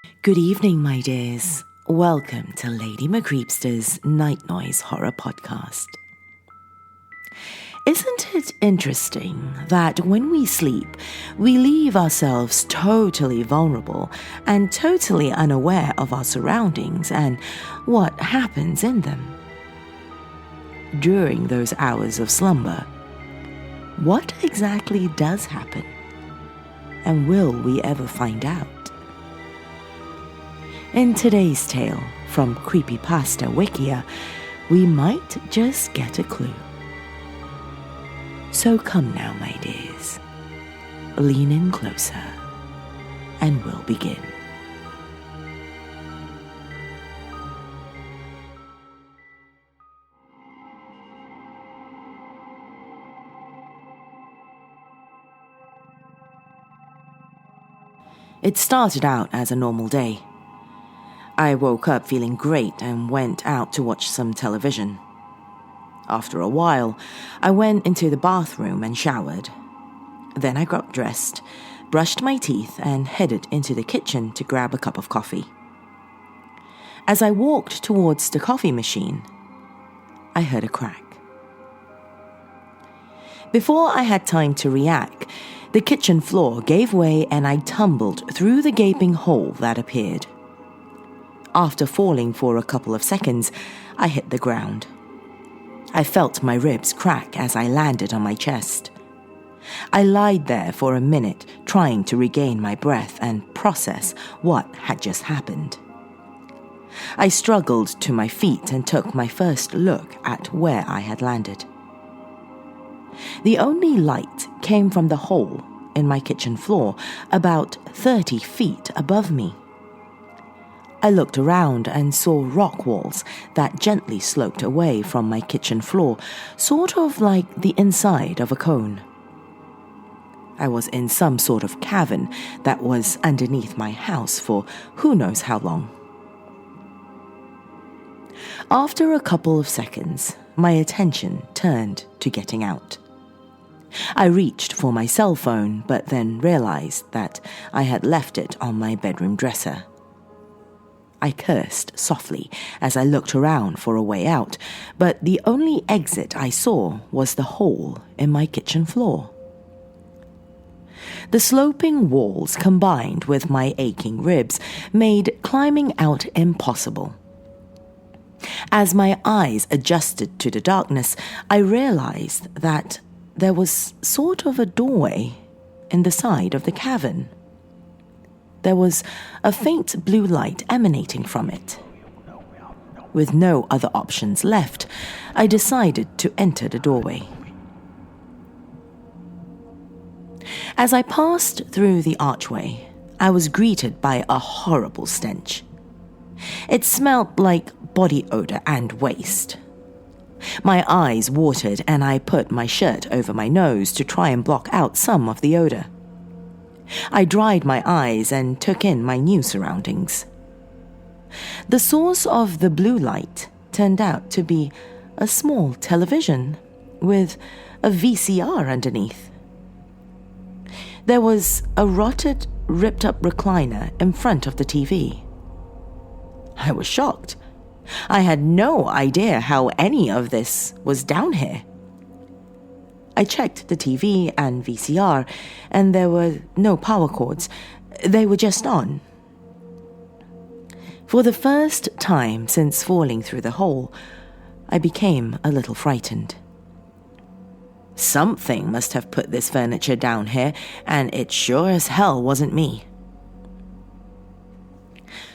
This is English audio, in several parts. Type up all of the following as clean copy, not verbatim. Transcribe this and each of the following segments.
Good evening, my dears. Welcome to Lady McCreepsta's Night Noise Horror Podcast. Isn't it interesting that when we sleep, we leave ourselves totally vulnerable and totally unaware of our surroundings and what happens in them? During those hours of slumber, what exactly does happen? And will we ever find out? In today's tale from Creepypasta Wikia, we might just get a clue. So come now, my dears, lean in closer, and we'll begin. It started out as a normal day. I woke up feeling great and went out to watch some television. After a while, I went into the bathroom and showered. Then I got dressed, brushed my teeth, and headed into the kitchen to grab a cup of coffee. As I walked towards the coffee machine, I heard a crack. Before I had time to react, the kitchen floor gave way and I tumbled through the gaping hole that appeared. After falling for a couple of seconds, I hit the ground. I felt my ribs crack as I landed on my chest. I lied there for a minute, trying to regain my breath and process what had just happened. I struggled to my feet and took my first look at where I had landed. The only light came from the hole in my kitchen floor, about 30 feet above me. I looked around and saw rock walls that gently sloped away from my kitchen floor, sort of like the inside of a cone. I was in some sort of cavern that was underneath my house for who knows how long. After a couple of seconds, my attention turned to getting out. I reached for my cell phone, but then realized that I had left it on my bedroom dresser. I cursed softly as I looked around for a way out, but the only exit I saw was the hole in my kitchen floor. The sloping walls combined with my aching ribs made climbing out impossible. As my eyes adjusted to the darkness, I realized that there was sort of a doorway in the side of the cavern. There was a faint blue light emanating from it. With no other options left, I decided to enter the doorway. As I passed through the archway, I was greeted by a horrible stench. It smelled like body odor and waste. My eyes watered and I put my shirt over my nose to try and block out some of the odor. I dried my eyes and took in my new surroundings. The source of the blue light turned out to be a small television with a VCR underneath. There was a rotted, ripped-up recliner in front of the TV. I was shocked. I had no idea how any of this was down here. I checked the TV and VCR, and there were no power cords. They were just on. For the first time since falling through the hole, I became a little frightened. Something must have put this furniture down here, and it sure as hell wasn't me.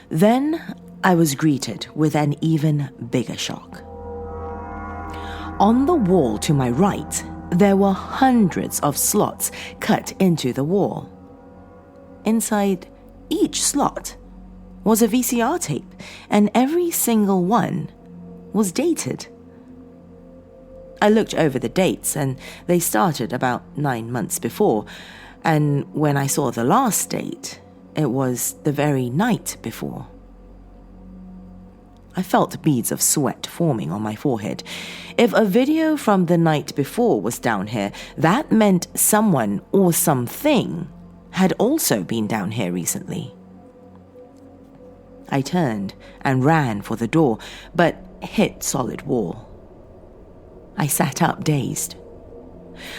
Then I was greeted with an even bigger shock. On the wall to my right, there were hundreds of slots cut into the wall. Inside each slot was a VCR tape, and every single one was dated. I looked over the dates, and they started about 9 months before, and when I saw the last date, it was the very night before. I felt beads of sweat forming on my forehead. If a video from the night before was down here, that meant someone or something had also been down here recently. I turned and ran for the door, but hit solid wall. I sat up dazed.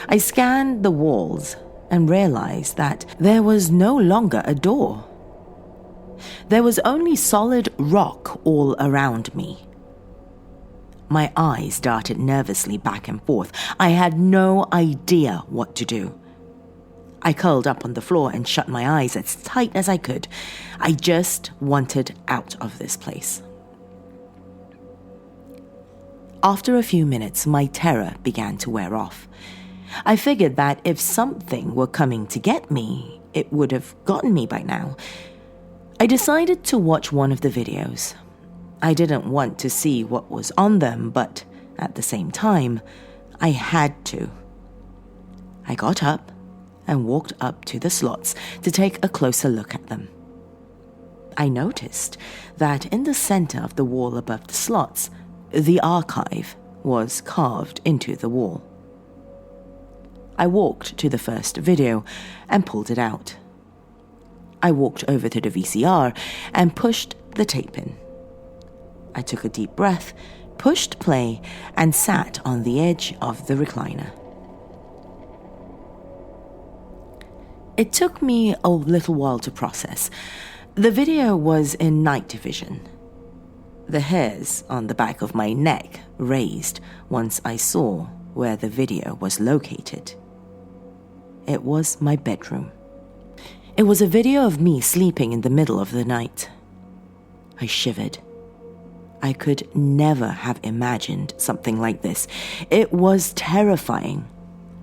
I scanned the walls and realized that there was no longer a door. There was only solid rock all around me. My eyes darted nervously back and forth. I had no idea what to do. I curled up on the floor and shut my eyes as tight as I could. I just wanted out of this place. After a few minutes, my terror began to wear off. I figured that if something were coming to get me, it would have gotten me by now. I decided to watch one of the videos. I didn't want to see what was on them, but at the same time, I had to. I got up and walked up to the slots to take a closer look at them. I noticed that in the center of the wall above the slots, the archive was carved into the wall. I walked to the first video and pulled it out. I walked over to the VCR and pushed the tape in. I took a deep breath, pushed play, and sat on the edge of the recliner. It took me a little while to process. The video was in night vision. The hairs on the back of my neck raised once I saw where the video was located. It was my bedroom. It was a video of me sleeping in the middle of the night. I shivered. I could never have imagined something like this. It was terrifying,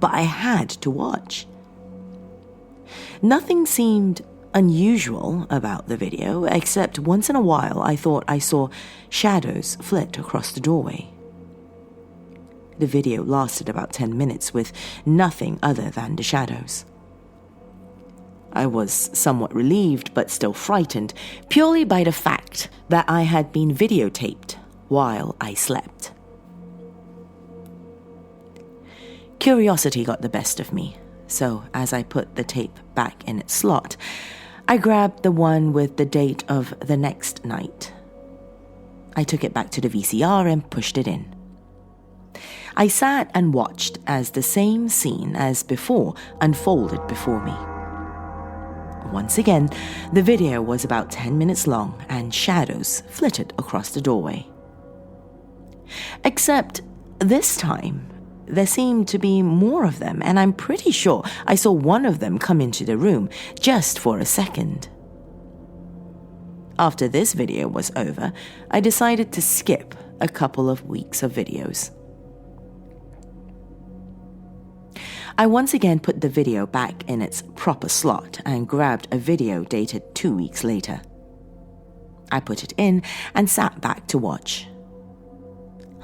but I had to watch. Nothing seemed unusual about the video, except once in a while I thought I saw shadows flit across the doorway. The video lasted about 10 minutes with nothing other than the shadows. I was somewhat relieved but still frightened, purely by the fact that I had been videotaped while I slept. Curiosity got the best of me, so as I put the tape back in its slot, I grabbed the one with the date of the next night. I took it back to the VCR and pushed it in. I sat and watched as the same scene as before unfolded before me. Once again, the video was about 10 minutes long and shadows flitted across the doorway. Except this time, there seemed to be more of them, and I'm pretty sure I saw one of them come into the room just for a second. After this video was over, I decided to skip a couple of weeks of videos. I once again put the video back in its proper slot and grabbed a video dated 2 weeks later. I put it in and sat back to watch.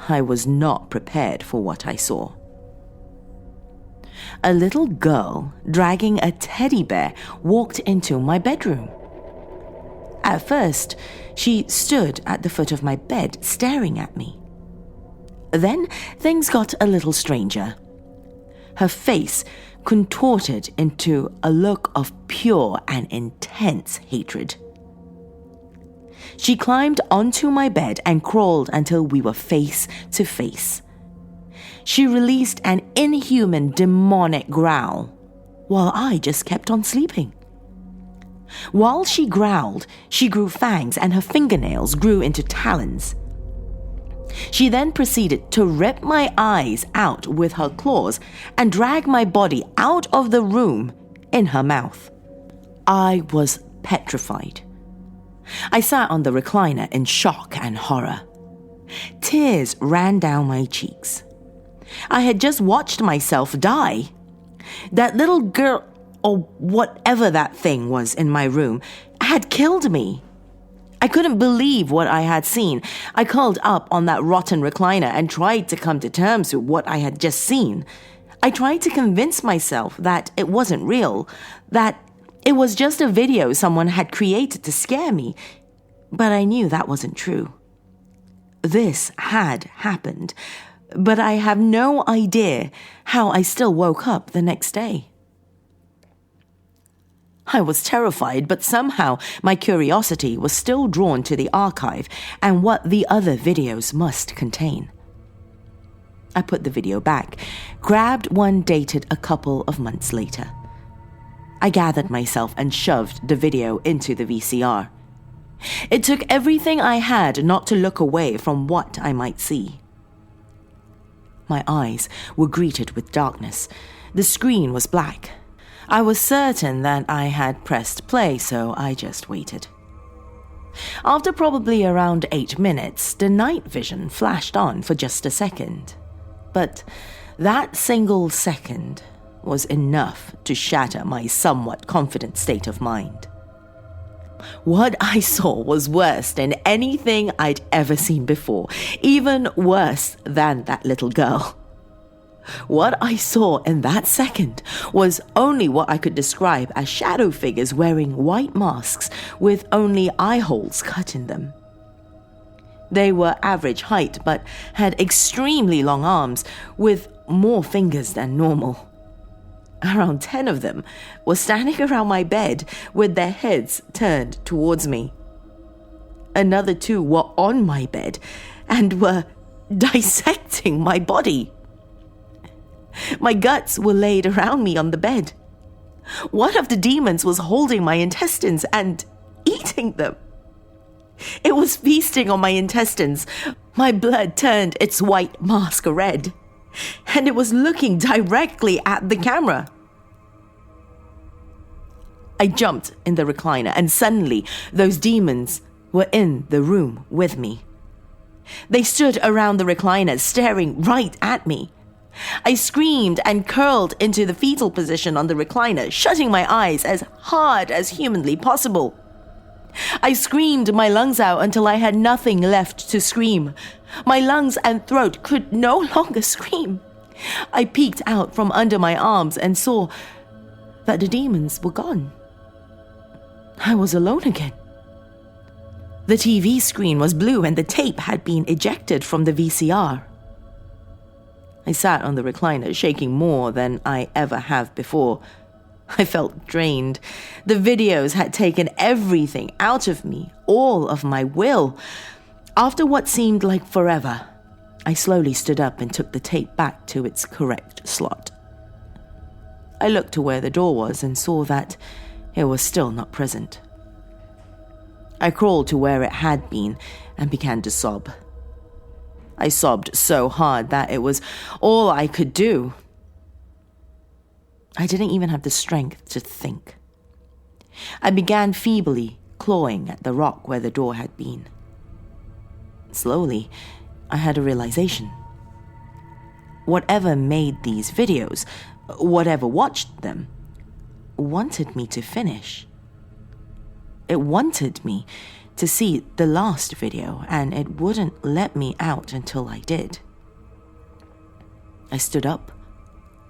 I was not prepared for what I saw. A little girl dragging a teddy bear walked into my bedroom. At first, she stood at the foot of my bed staring at me. Then things got a little stranger. Her face contorted into a look of pure and intense hatred. She climbed onto my bed and crawled until we were face to face. She released an inhuman, demonic growl, while I just kept on sleeping. While she growled, she grew fangs and her fingernails grew into talons. She then proceeded to rip my eyes out with her claws and drag my body out of the room in her mouth. I was petrified. I sat on the recliner in shock and horror. Tears ran down my cheeks. I had just watched myself die. That little girl, or whatever that thing was in my room, had killed me. I couldn't believe what I had seen. I curled up on that rotten recliner and tried to come to terms with what I had just seen. I tried to convince myself that it wasn't real, that it was just a video someone had created to scare me. But I knew that wasn't true. This had happened, but I have no idea how I still woke up the next day. I was terrified, but somehow my curiosity was still drawn to the archive and what the other videos must contain. I put the video back, grabbed one dated a couple of months later. I gathered myself and shoved the video into the VCR. It took everything I had not to look away from what I might see. My eyes were greeted with darkness. The screen was black. I was certain that I had pressed play, so I just waited. After probably around 8 minutes, the night vision flashed on for just a second. But that single second was enough to shatter my somewhat confident state of mind. What I saw was worse than anything I'd ever seen before, even worse than that little girl. What I saw in that second was only what I could describe as shadow figures wearing white masks with only eye holes cut in them. They were average height but had extremely long arms with more fingers than normal. Around 10 of them were standing around my bed with their heads turned towards me. Another 2 were on my bed and were dissecting my body. My guts were laid around me on the bed. One of the demons was holding my intestines and eating them. It was feasting on my intestines. My blood turned its white mask red, and it was looking directly at the camera. I jumped in the recliner, and suddenly those demons were in the room with me. They stood around the recliner, staring right at me. I screamed and curled into the fetal position on the recliner, shutting my eyes as hard as humanly possible. I screamed my lungs out until I had nothing left to scream. My lungs and throat could no longer scream. I peeked out from under my arms and saw that the demons were gone. I was alone again. The TV screen was blue and the tape had been ejected from the VCR. I sat on the recliner, shaking more than I ever have before. I felt drained. The videos had taken everything out of me, all of my will. After what seemed like forever, I slowly stood up and took the tape back to its correct slot. I looked to where the door was and saw that it was still not present. I crawled to where it had been and began to sob. I sobbed so hard that it was all I could do. I didn't even have the strength to think. I began feebly clawing at the rock where the door had been. Slowly, I had a realization. Whatever made these videos, whatever watched them, wanted me to finish. It wanted me to see the last video, and it wouldn't let me out until I did. I stood up,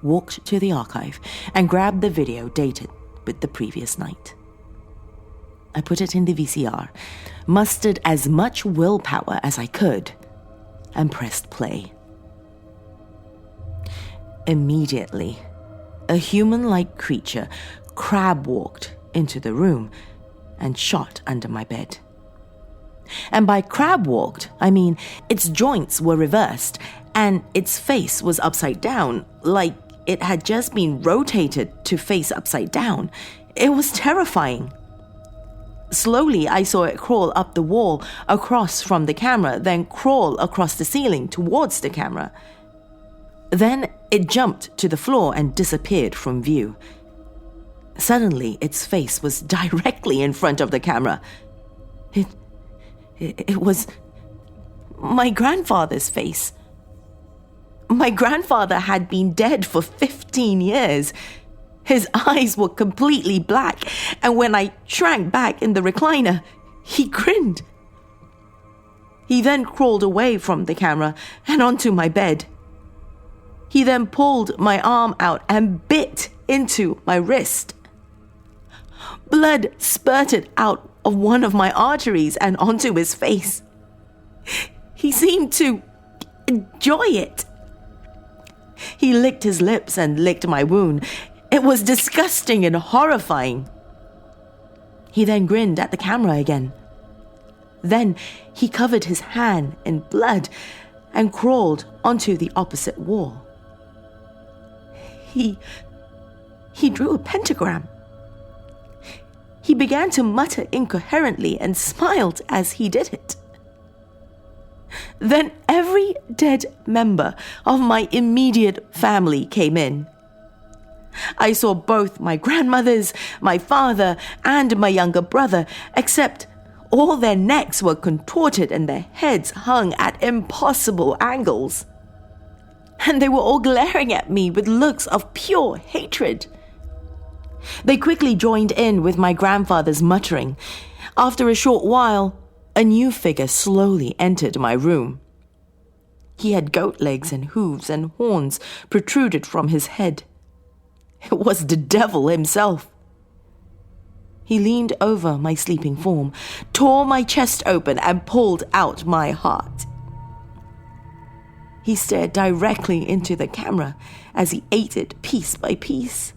walked to the archive, and grabbed the video dated with the previous night. I put it in the VCR, mustered as much willpower as I could, and pressed play. Immediately, a human-like creature crab-walked into the room and shot under my bed. And by crab-walked, I mean its joints were reversed and its face was upside down, like it had just been rotated to face upside down. It was terrifying. Slowly, I saw it crawl up the wall across from the camera, then crawl across the ceiling towards the camera. Then it jumped to the floor and disappeared from view. Suddenly, its face was directly in front of the camera. It was my grandfather's face. My grandfather had been dead for 15 years. His eyes were completely black, and when I shrank back in the recliner, he grinned. He then crawled away from the camera and onto my bed. He then pulled my arm out and bit into my wrist. Blood spurted out of one of my arteries and onto his face. He seemed to enjoy it. He licked his lips and licked my wound. It was disgusting and horrifying. He then grinned at the camera again. Then he covered his hand in blood and crawled onto the opposite wall. He drew a pentagram. He began to mutter incoherently and smiled as he did it. Then every dead member of my immediate family came in. I saw both my grandmothers, my father, and my younger brother, except all their necks were contorted and their heads hung at impossible angles. And they were all glaring at me with looks of pure hatred. They quickly joined in with my grandfather's muttering. After a short while, a new figure slowly entered my room. He had goat legs and hooves and horns protruded from his head. It was the devil himself. He leaned over my sleeping form, tore my chest open, and pulled out my heart. He stared directly into the camera as he ate it piece by piece.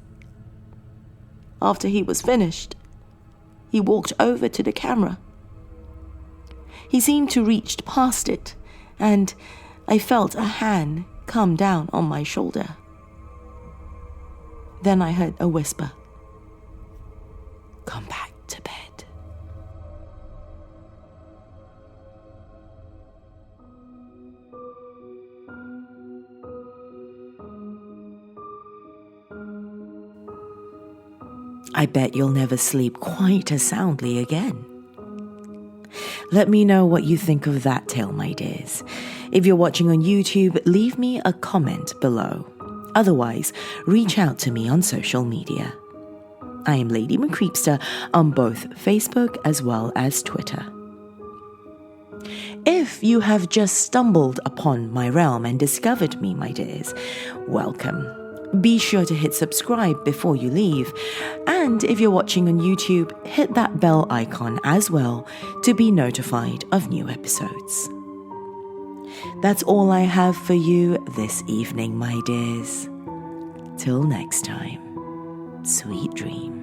After he was finished, he walked over to the camera. He seemed to reach past it, and I felt a hand come down on my shoulder. Then I heard a whisper. "Come back to bed." I bet you'll never sleep quite as soundly again. Let me know what you think of that tale, my dears. If you're watching on YouTube, leave me a comment below. Otherwise, reach out to me on social media. I am Lady Creepypasta on both Facebook as well as Twitter. If you have just stumbled upon my realm and discovered me, my dears, welcome. Be sure to hit subscribe before you leave. And if you're watching on YouTube, hit that bell icon as well to be notified of new episodes. That's all I have for you this evening, my dears. Till next time, sweet dreams.